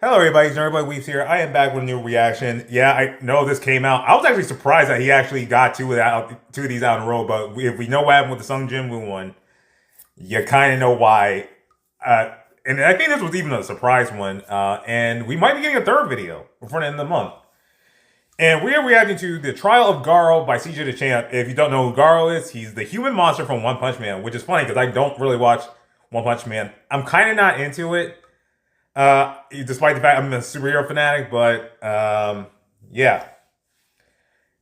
Hello, everybody. It's Everybody Weaves here. I am back with a new reaction. Yeah, I know this came out. I was actually surprised that he actually got two of these out in a row. But if we know what happened with the Sung Jinwoo one, you kind of know why. And I think this was even a surprise one. And we might be getting a third video before the end of the month. And we are reacting to The Trial of Garou by CJ the Champ. If you don't know who Garou is, he's the human monster from One Punch Man, which is funny because I don't really watch One Punch Man. I'm kind of not into it. Despite the fact I'm a superhero fanatic, but yeah.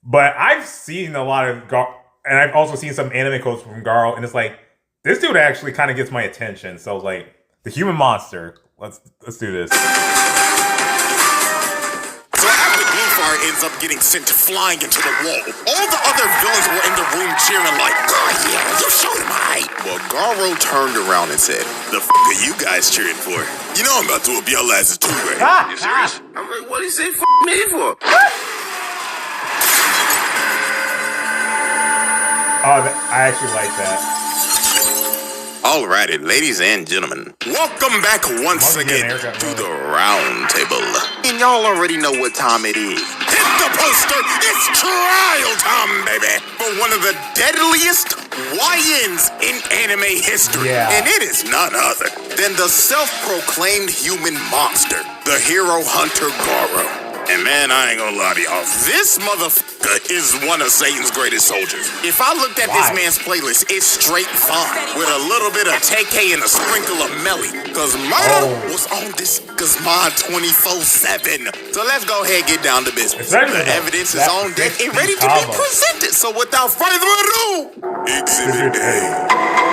But I've seen a lot of and I've also seen some anime quotes from Garou, and it's like this dude actually kind of gets my attention. So I was like, the human monster. Let's do this. So after Bluefire ends up getting sent flying into the wall, all the other villains were in the room cheering like, "God, yeah, you showed him right." Well, Garou turned around and said, "The f are you guys cheering for? You know I'm about to whoop y'all asses too, right?" You serious? I'm like, what do you say f me for? Oh, I actually like that. Alrighty, ladies and gentlemen, welcome back once again to the round table. And y'all already know what time it is. Hit the poster, it's trial time, baby, for one of the deadliest YNs in anime history. Yeah. And it is none other than the self-proclaimed human monster, the hero hunter Garou. And man, I ain't gonna lie to y'all, this motherfucker is one of Satan's greatest soldiers. If I looked at this man's playlist, it's straight fine, with a little bit of TK and a sprinkle of Melly. Cause murder was on this Guzman 24/7. So let's go ahead and get down to business. The evidence is on deck and ready to be presented. So without further ado, Exhibit A.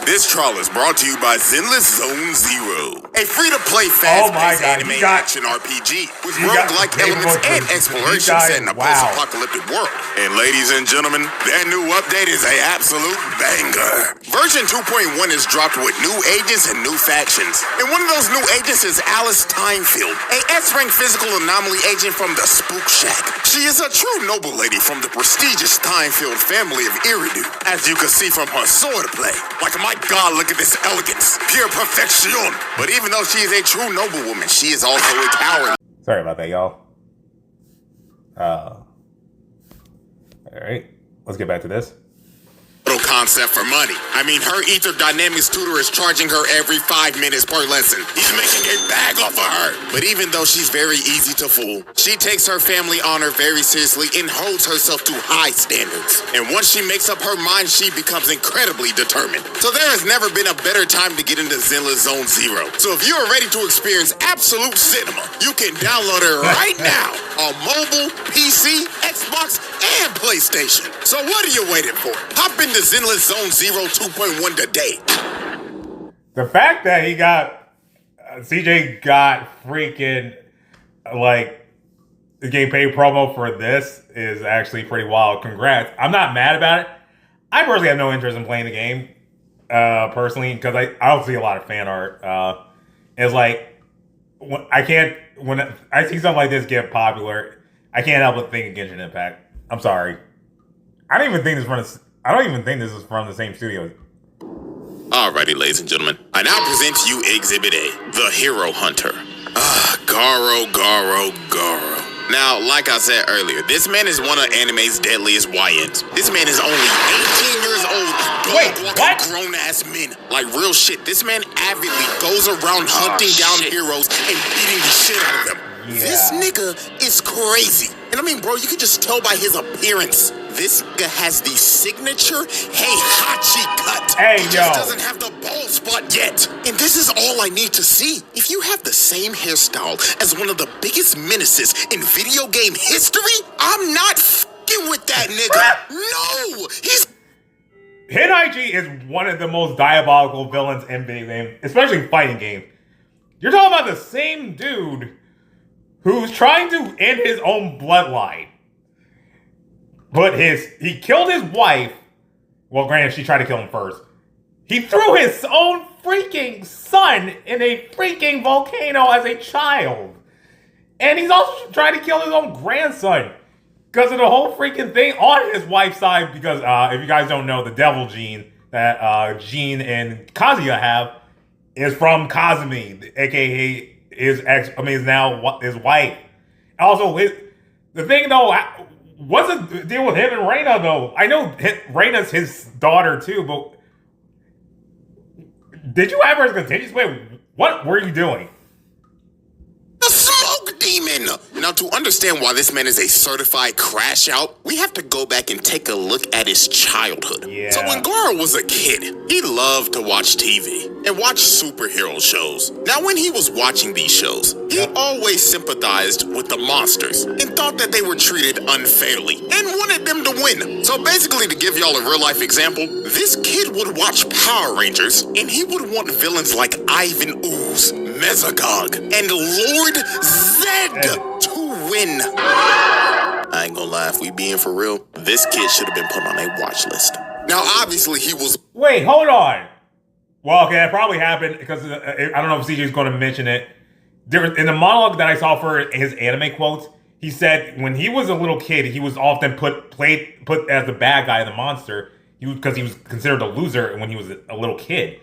This trial is brought to you by Zenless Zone Zero, a free-to-play fast-paced anime action RPG with roguelike elements and exploration set in a post-apocalyptic world. And ladies and gentlemen, that new update is an absolute banger. Version 2.1 is dropped with new agents and new factions. And one of those new agents is Alice Timefield, a S-rank physical anomaly agent from the Spook Shack. She is a true noble lady from the prestigious Timefield family of Iridu, as you can see from her sword play. Like, my God, look at this elegance. Pure perfection. But even though she is a true noblewoman, she is also a coward. Sorry about that, y'all. Alright, let's get back to this. Concept for money. I mean, her Ether Dynamics tutor is charging her every 5 minutes per lesson. He's making a bag off of her. But even though she's very easy to fool, she takes her family honor very seriously and holds herself to high standards. And once she makes up her mind, she becomes incredibly determined. So there has never been a better time to get into Zenless Zone Zero. So if you are ready to experience absolute cinema, you can download it right now on mobile, PC, Xbox, and PlayStation. So what are you waiting for? Hop into Zenless Zone Zero 2.1 today. The fact that he got CJ got freaking like getting paid promo for this is actually pretty wild. Congrats. I'm not mad about it. I personally have no interest in playing the game personally because I don't see a lot of fan art. It's like when I see something like this get popular, I can't help but think of Genshin Impact. I'm sorry. I don't even think this is from the same studio. Alrighty, ladies and gentlemen. I now present to you Exhibit A, the Hero Hunter. Garou. Now, like I said earlier, this man is one of anime's deadliest YNs. This man is only 18 years old. Dog-walking grown-ass men. Like, real shit. This man avidly goes around hunting down heroes and beating the shit out of them. Yeah. This nigga is crazy. And I mean, bro, you can just tell by his appearance. This nigga has the signature Heihachi cut. Hey, he just doesn't have the bald spot yet. And this is all I need to see. If you have the same hairstyle as one of the biggest menaces in video game history, I'm not f***ing with that nigga. No! He's... Heihachi is one of the most diabolical villains in video games, especially fighting games. You're talking about the same dude who's trying to end his own bloodline. But he killed his wife. Well, granted, she tried to kill him first. He threw his own freaking son in a freaking volcano as a child. And he's also trying to kill his own grandson. Because of the whole freaking thing on his wife's side. Because if you guys don't know, the devil gene that Jean and Kazuya have is from Kazumi, aka his wife. Also, the thing though, what's the deal with him and Raina though? I know Raina's his daughter too, but did you have her as contingent? Wait, what were you doing? The smoke demon! Now, to understand why this man is a certified crash out, we have to go back and take a look at his childhood. Yeah. So when Garou was a kid, he loved to watch TV and watch superhero shows. Now, when he was watching these shows, he always sympathized with the monsters and thought that they were treated unfairly and wanted them to win. So basically, to give y'all a real-life example, this kid would watch Power Rangers and he would want villains like Ivan Ooze, Mesogog, and Lord Zed to win. I ain't gonna lie, if we being for real, this kid should have been put on a watch list. Now, obviously, he was... Wait, hold on. Well, okay, that probably happened because I don't know if CJ's going to mention it. In the monologue that I saw for his anime quotes, he said when he was a little kid, he was often put as the bad guy, the monster, because he was considered a loser when he was a little kid.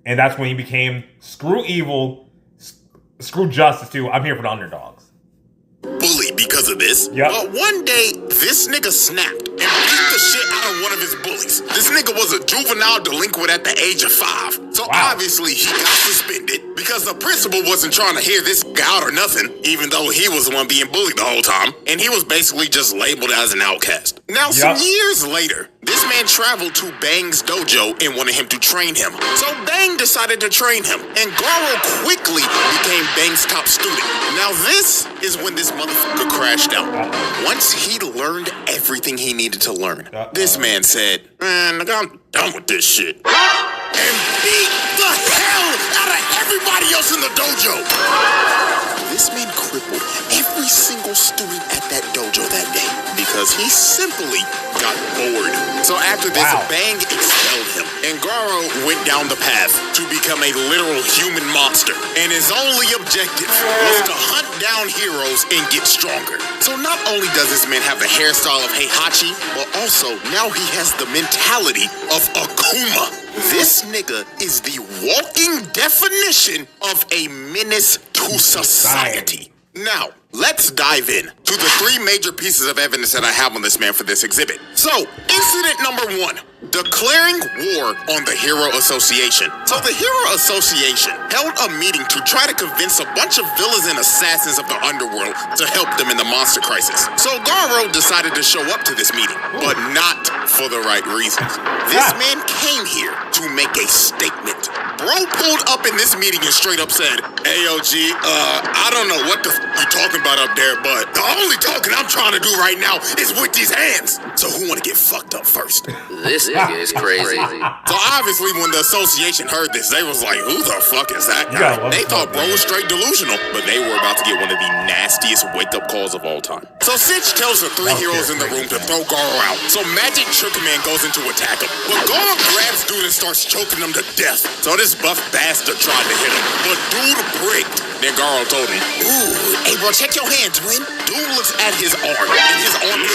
And that's when he became screw evil, screw justice too. I'm here for the underdogs. Bullied because of this. Yep. But one day, this nigga snapped and beat the shit out of one of his bullies. This nigga was a juvenile delinquent at the age of 5. So obviously, he got suspended because the principal wasn't trying to hear this guy out or nothing, even though he was the one being bullied the whole time. And he was basically just labeled as an outcast. Now, some years later, this man traveled to Bang's dojo and wanted him to train him. So Bang decided to train him, and Garou quickly became Bang's top student. Now this is when this motherfucker crashed out. Once he learned everything he needed to learn, this man said, man, I'm done with this shit. And beat the hell out of everybody else in the dojo. This man crippled every single student at that dojo that day because he simply got bored. So after this, Bang expelled him, and Garou went down the path to become a literal human monster. And his only objective was to hunt down heroes and get stronger. So not only does this man have the hairstyle of Heihachi, but also now he has the mentality of Akuma. This nigga is the walking definition of a menace to society. Now, let's dive in to the 3 major pieces of evidence that I have on this man for this exhibit. So, incident number 1, declaring war on the Hero Association. So the Hero Association held a meeting to try to convince a bunch of villains and assassins of the underworld to help them in the monster crisis. So Garou decided to show up to this meeting, but not for the right reasons. This man came here to make a statement. Bro pulled up in this meeting and straight up said, "Hey, OG, I don't know what the you talking about up there, but the only talking I'm trying to do right now is with these hands. So who want to get fucked up first?" This nigga is crazy. So obviously when the association heard this, they was like, who the fuck is that guy? They thought bro was straight delusional, but they were about to get one of the nastiest wake-up calls of all time. So Sitch tells the 3 heroes in the room to throw Garou out. So Magic Trick Man goes in to attack him, but Garou grabs dude and starts choking him to death. So this buff bastard tried to hit him, but dude bricked. Then Garou told him, "Ooh, hey bro, check your hand, twin." Dude looks at his arm, and his arm is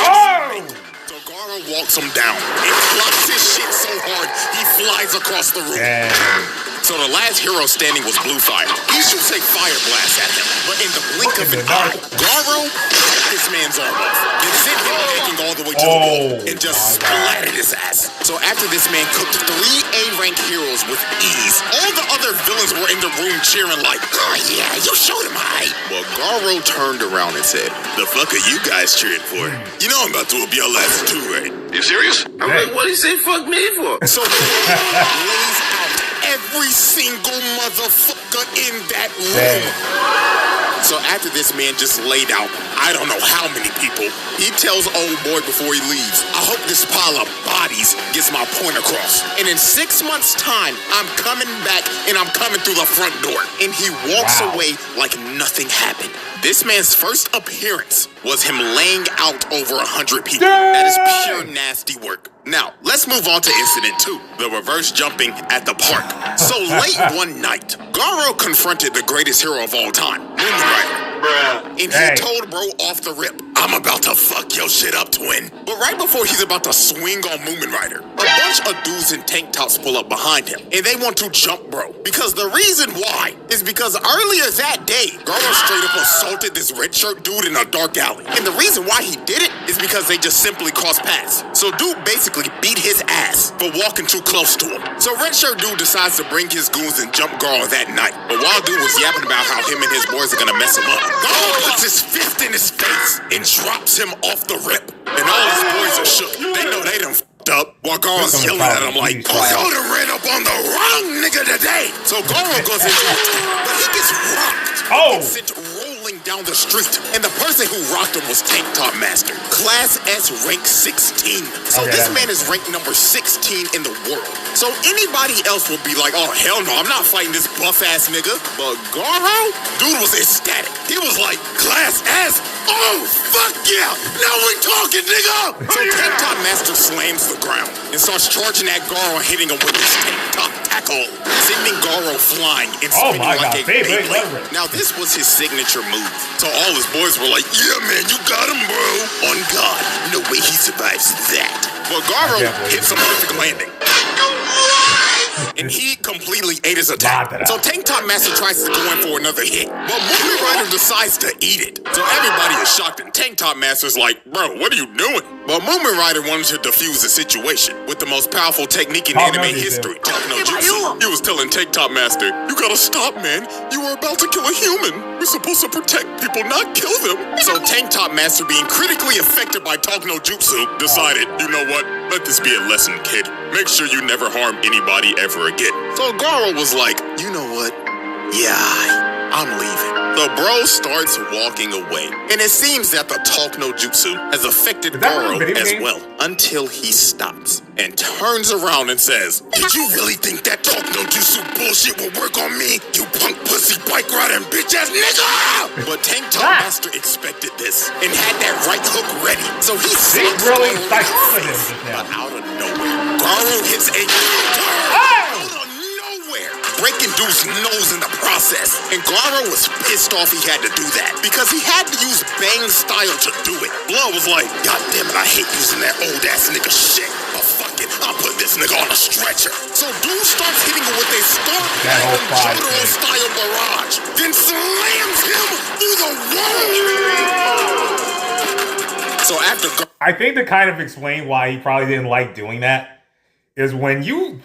so Garou walks him down and flops his shit so hard he flies across the room. So the last hero standing was Blue Fire. He shoots a fire blast at him, but in the blink of an eye, Garou cut this man's arm off, then sent him kicking all the way to the wall and just splattered his ass. So after this man cooked 3 A-rank heroes with ease, all the other villains were in the room cheering like, "Oh yeah, you showed him high." Well, Garou turned around and said, "The fuck are you guys cheering for? You know I'm about to whoop your ass too, right?" You serious? I'm like, what did he say fuck me for? So the lays out every single motherfucker in that room. So after this man just laid out, I don't know how many people, he tells old boy before he leaves, "I hope this pile of bodies gets my point across. And in 6 months' time, I'm coming back and I'm coming through the front door." And he walks away like nothing happened. This man's first appearance was him laying out over 100 people. That is pure nasty work. Now, let's move on to incident 2, the reverse jumping at the park. So late one night, Garou confronted the greatest hero of all time, Moomin Rider. And he told bro off the rip, "I'm about to fuck your shit up, twin." But right before he's about to swing on Moomin Rider, a bunch of dudes in tank tops pull up behind him, and they want to jump bro. Because the reason why is because earlier that day, Garou straight up assaulted this red shirt dude in a dark alley. And the reason why he did it is because they just simply crossed paths. So dude basically beat his ass for walking too close to him. So red shirt dude decides to bring his goons and jump Garou that night. But while dude was yapping about how him and his boys are gonna mess him up, Garou puts his fist in his face and drops him off the rip. And all his boys are shook. They know they done up while Garou's yelling at him like, oh, y'all done ran up on the wrong nigga today. So Garou goes into attack, but he gets rocked. Oh! Gets sent rolling down the street. And the person who rocked him was Tank Top Master, Class S rank 16. So this man is ranked number 16 in the world. So anybody else would be like, oh, hell no, I'm not fighting this buff-ass nigga. But Garou, dude was ecstatic. He was like, Class S? Oh, fuck yeah! Now we talking, nigga! So Tank Top Master slams the ground and starts charging at Garou and hitting him with his Tank Top tackle, sending Garou flying and spinning like a Beyblade. Now this was his signature move. So all his boys were like, yeah man, you got him bro. On God, no way he survives that. But Garou hits a perfect landing. And he completely ate his attack. So Tank Top Master tries to go in for another hit, but Movie Rider decides to eat it. So everybody is shocked, and Tank Top Master's like, bro, what are you doing? But Movement Rider wanted to defuse the situation with the most powerful technique in anime history, Techno Jutsu. He was telling Tank Top Master, you gotta stop, man. You are about to kill a human. We're supposed to protect people, not kill them. So Tank Top Master, being critically affected by Techno Jutsu, decided, you know what? Let this be a lesson, kid. Make sure you never harm anybody ever again. So Garou was like, you know what? Yeah, I'm leaving. The bro starts walking away. And it seems that the Talk No Jutsu has affected Garou as well. Until he stops and turns around and says, did you really think that Talk No Jutsu bullshit will work on me? You punk pussy bike riding bitch ass nigga! But Tank Top Master expected this and had that right hook ready. So he sits really like face, but out of nowhere, Garou hits a breaking dude's nose in the process. And Garou was pissed off he had to do that because he had to use Bang style to do it. Blood was like, God damn it, I hate using that old ass nigga shit. But fuck it, I'll put this nigga on a stretcher. So dude starts hitting him with a Star Jotaro style barrage, then slams him through the wall. So after I think to kind of explain why he probably didn't like doing that is when you...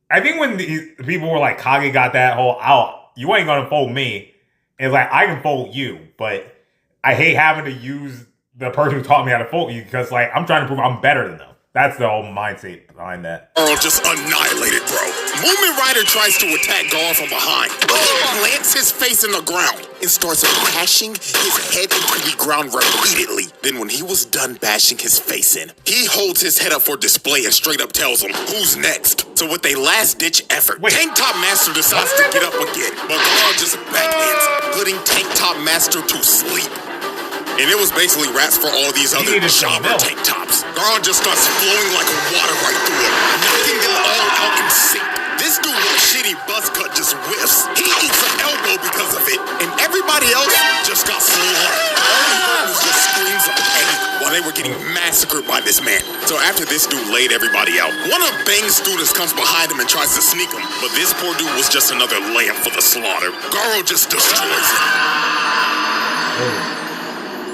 I think when the people were like, Kage got that whole out, you ain't gonna fold me. It's like, I can fold you, but I hate having to use the person who taught me how to fold you because, like, I'm trying to prove I'm better than them. That's the whole mindset behind that. Earl just annihilated, bro. Movement Rider tries to attack Garou from behind, but he plants his face in the ground and starts bashing his head into the ground repeatedly. Then when he was done bashing his face in, he holds his head up for display and straight up tells him, who's next? So with a last-ditch effort, Tank Top Master decides to get up again, but Garou just backhands him, putting Tank Top Master to sleep. And it was basically raps for all these other jobber tank tops. Garou just starts flowing like water right through him, knocking them all out in sync. This dude with a shitty buzz cut just whiffs. He eats an elbow because of it, and everybody else just got slaughtered. All he heard was just screams of pain while they were getting massacred by this man. So after this dude laid everybody out, one of Bang's students comes behind him and tries to sneak him, but this poor dude was just another lamb for the slaughter. Garou just destroys him.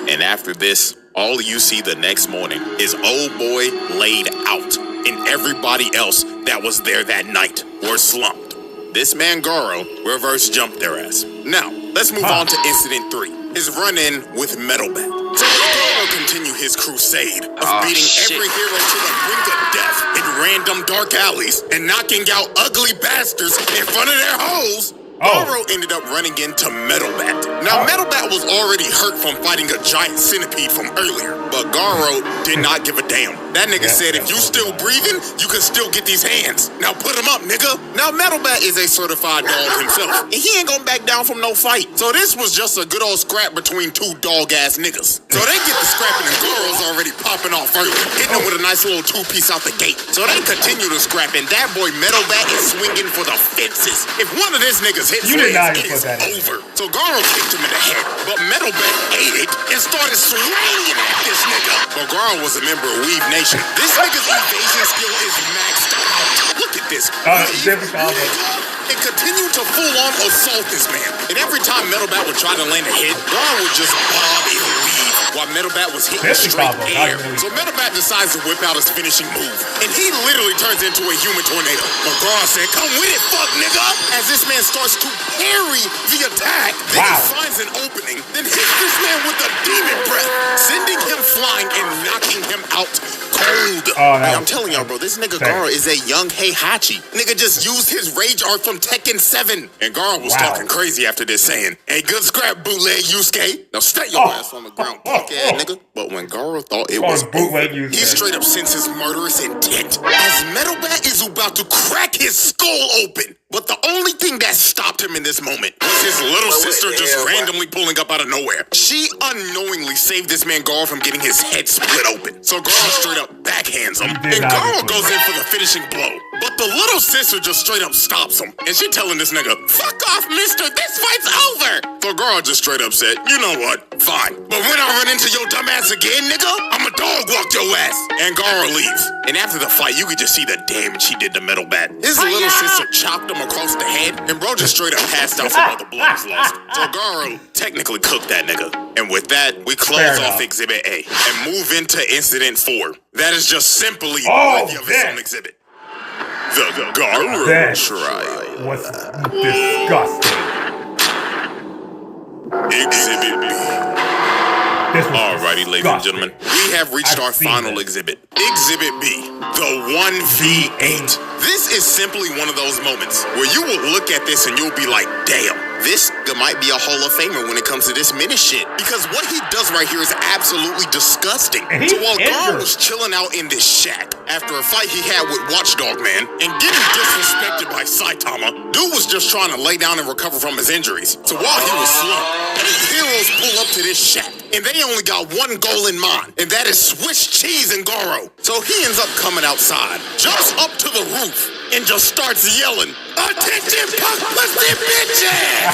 And after this, all you see the next morning is old boy laid out, and everybody else that was there that night were slumped. This man Garou reverse jumped their ass. Now, let's move on to Incident 3, his run-in with Metal Bat. So Garou continue his crusade of beating every hero to the brink of death in random dark alleys and knocking out ugly bastards in front of their hoes. Garou ended up running into Metal Bat. Now, Metal Bat was already hurt from fighting a giant centipede from earlier, but Garou did not give a damn. That nigga said, if you still breathing, you can still get these hands. Now put him up, nigga. Now, Metal Bat is a certified dog himself, and he ain't gonna back down from no fight. So this was just a good old scrap between two dog-ass niggas. So they get the scrapping, and Garou's already popping off early, hitting him with a nice little two-piece out the gate. So they continue to scrap, and that boy Metal Bat is swinging for the fences. If one of these niggas hits him, it is over. So Garou kicked him in the head, but Metal Bat ate it and started swinging at this nigga. But Garou was a member of Weave Nation. This nigga's evasion skill is maxed out. Look at this. and continued to full-on assault this man. And every time Metal Bat would try to land a hit, Garou would just bob and weave while Metal Bat was hitting straight air. So Metal Bat decides to whip out his finishing move, and he literally turns into a human tornado. But Garou said, "Come with it, fuck nigga!" As this man starts to parry the attack, then he finds an opening, then hits this man with a demon breath, sending him flying and knocking him out cold. Hey, I'm telling y'all, bro, this nigga Garou is a young Heihachi. Nigga just used his rage art from Tekken 7. And Garou was talking crazy after this, saying, "Hey, good scrap, bootleg Yusuke. Now stay your ass on the ground, punk ass nigga." But when Garou thought it was over, he straight up sends his murderous intent as Metal Bat is about to crack his skull open. But the only thing that stopped him in this moment was his little sister just randomly pulling up out of nowhere. She unknowingly saved this man Garou from getting his head split open. So Garou straight up backhands him, and Garou goes in for the finishing blow. But the little sister just straight up stops him, and she telling this nigga, "Fuck off, mister, this fight's over." So Garou just straight up said, "You know what, fine. But when I run into your dumb ass again, nigga, I'ma dog walk your ass." And Garou leaves. And after the fight, you could just see the damage he did to Metal Bat. His little sister chopped him across the head, and bro just straight up passed out from all the blood was lost. So Garou technically cooked that nigga. And with that, we close off Exhibit A and move into Incident 4. That is just simply worthy of its own exhibit. The Garou trial was disgusting. Exhibit B. Alrighty, ladies and gentlemen, we have reached our final exhibit. Exhibit B, the 1v8. This is simply one of those moments where you will look at this and you'll be like, damn, this might be a Hall of Famer when it comes to this minute shit. Because what he does right here is absolutely disgusting. So while Garou was chilling out in this shack after a fight he had with Watchdog Man and getting disrespected by Saitama, dude was just trying to lay down and recover from his injuries. So while he was slumped, 8 heroes pull up to this shack, and they only got one goal in mind, and that is Swiss cheese and Garou. So he ends up coming outside, jumps up to the roof, and just starts yelling, "Attention, punk pussy bitches!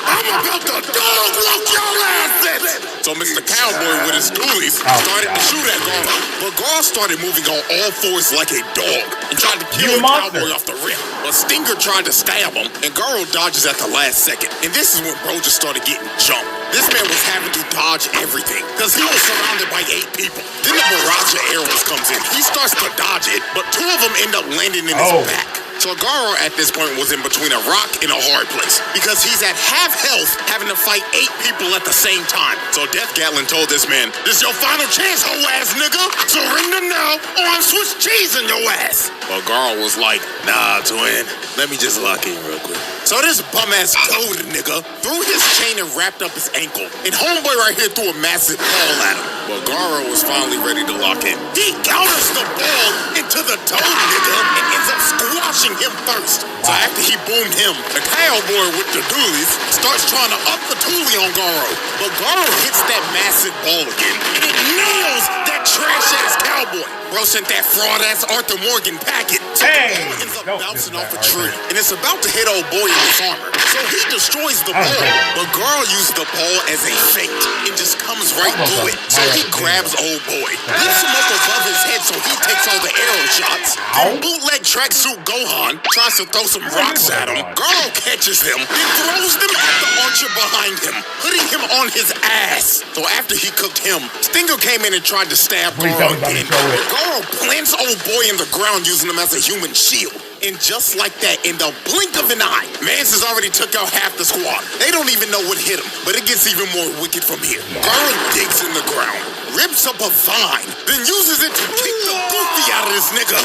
I'm about to dog walk your asses!" So Mr. Cowboy with his dualies started to shoot at Garou, but Garou started moving on all fours like a dog and tried to kill Cowboy off the rip. But Stinger tried to stab him, and Garou dodges at the last second. And this is when bro just started getting jumped. This man was having to dodge everything because he was surrounded by 8 people. Then the barrage of arrows comes in. He starts to dodge it, but 2 of them end up landing in his back. So Garou at this point was in between a rock and a hard place because he's at half health having to fight 8 people at the same time. So Death Gatlin told this man, "This your final chance, hoe ass nigga. Surrender now or I'm Swiss cheese in your ass." But Garou was like, "Nah, twin, let me just lock in real quick." So this bum ass gold nigga threw his chain and wrapped up his ankle. And homeboy right here threw a massive ball at him. But Garou was finally ready to lock in. He counters the ball into the toe nigga and ends up squashing him first. So after he boomed him, the cowboy with the dualies starts trying to up the toolie on Garou. But Garou hits that massive ball again, and it nails that trash ass cowboy. Bro sent that fraud ass Arthur Morgan packet. So the ball ends up bouncing off a tree, and it's about to hit old boy in his armor. So he destroys the ball, but Garou used the ball as a feint and just comes right through it. So he grabs old boy, lifts him up above his head so he takes all the arrow shots. Then bootleg tracksuit Gohan tries to throw some rocks at him. Garou catches them and throws them at the archer behind him, putting him on his ass. So after he cooked him, Stinger came in and tried to stab Garou again. Garou plants old boy in the ground using him as a human shield. And just like that, in the blink of an eye, Mance has already took out half the squad. They don't even know what hit him, but it gets even more wicked from here. Garou digs in the ground, rips up a vine, then uses it to kick the goofy out of this nigga.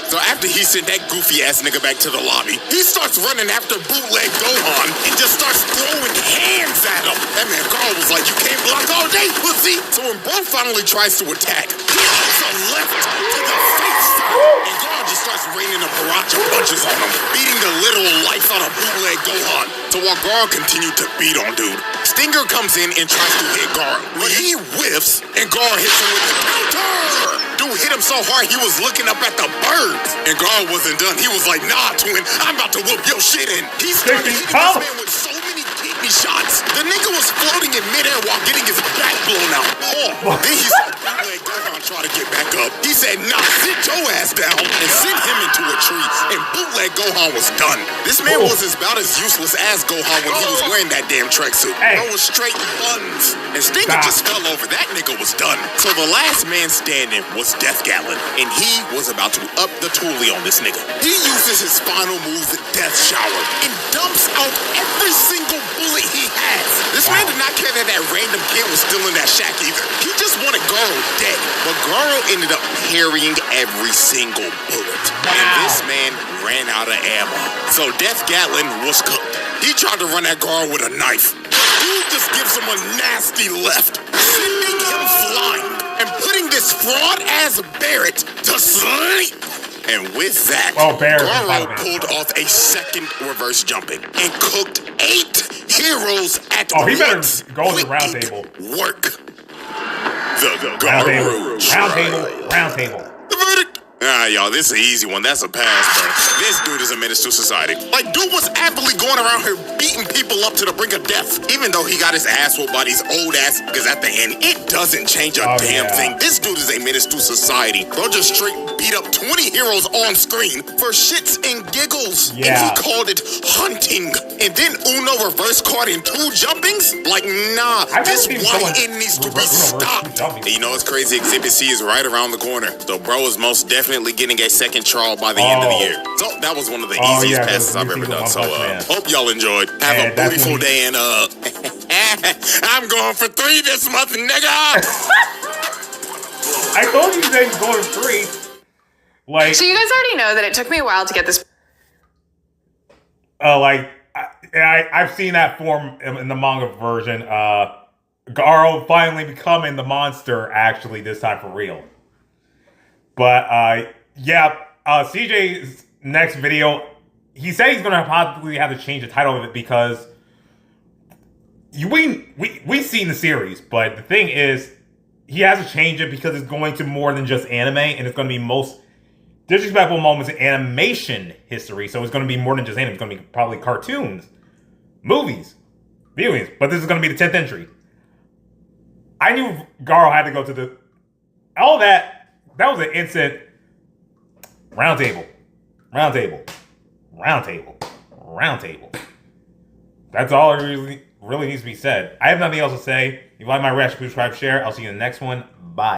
So after he sent that goofy ass nigga back to the lobby, he starts running after bootleg Gohan and just starts throwing hands at him. That man Garou was like, "You can't block all day, pussy." So when bro finally tries to attack, he hits a left to the face, and Garou just starts raining a barrage of punches on him, beating the literal life out of bootleg Gohan. So while Garou continued to beat on dude, Stinger comes in and tries to hit Garou, but he whiffs, and Garou hits him with the counter. Dude hit him so hard he was looking up at the birds. And Garou wasn't done. He was like, "Nah, twin, I'm about to whoop your shit in." He started hitting this man with so many kidney body shots. The nigga was floating in midair while getting his back blown out. Oh, then he saw Bootleg Gohan try to get back up. He said, nah, sit your ass down and sent him into a tree. And Bootleg Gohan was done. This man was about as useless as Gohan when he was wearing that damn tracksuit. Bro was straight buns. And Stinger just fell over. That nigga was done. So the last man standing was Death Gatlin. And he was about to up the toolie on this nigga. He uses his final move, the Death Shower, and dumps out every single bullet he has. This man did not care that that random kid was still in that shack either. He just wanted Garou dead. But Garou ended up parrying every single bullet. And this man ran out of ammo. So Death Gatlin was cooked. He tried to run at Garou with a knife. Dude just gives him a nasty left, sending him flying and putting this fraud-ass Barrett to sleep. And with that, Garou pulled off a second reverse jumping and cooked 8 heroes at once. He better go to the round table. Work. The Garou round table. The verdict. Y'all, this is an easy one. That's a pass, bro. This dude is a menace to society. Like, dude was happily going around here beating people up to the brink of death, even though he got his ass whooped by these old ass niggas at the end. It doesn't change a damn thing. This dude is a menace to society. Bro just straight beat up 20 heroes on screen for shits and giggles. And he called it hunting. And then Uno reverse card in 2 jumpings? Like, nah, this YN needs to be stopped. And you know what's crazy? Exhibit C is right around the corner. So bro is most definitely getting a second trial by the end of the year. So that was one of the easiest passes I've ever done. So hope y'all enjoyed. Have a beautiful day, and I'm going for 3 this month, nigga. I told you they was going for 3. Like, so you guys already know that it took me a while to get this. I've seen that form in the manga version. Garou finally becoming the monster actually this time for real. But CJ's next video, he said he's gonna possibly have to change the title of it because we've seen the series, but the thing is he has to change it because it's going to more than just anime, and it's going to be most disrespectful moments in animation history. So it's going to be more than just anime. It's going to be probably cartoons, movies, viewings. But this is going to be the 10th entry. I knew Garou had to go to the all that. That was an instant round table. That's all it really needs to be said. I have nothing else to say. If you like my reaction, please subscribe, share. I'll see you in the next one. Bye.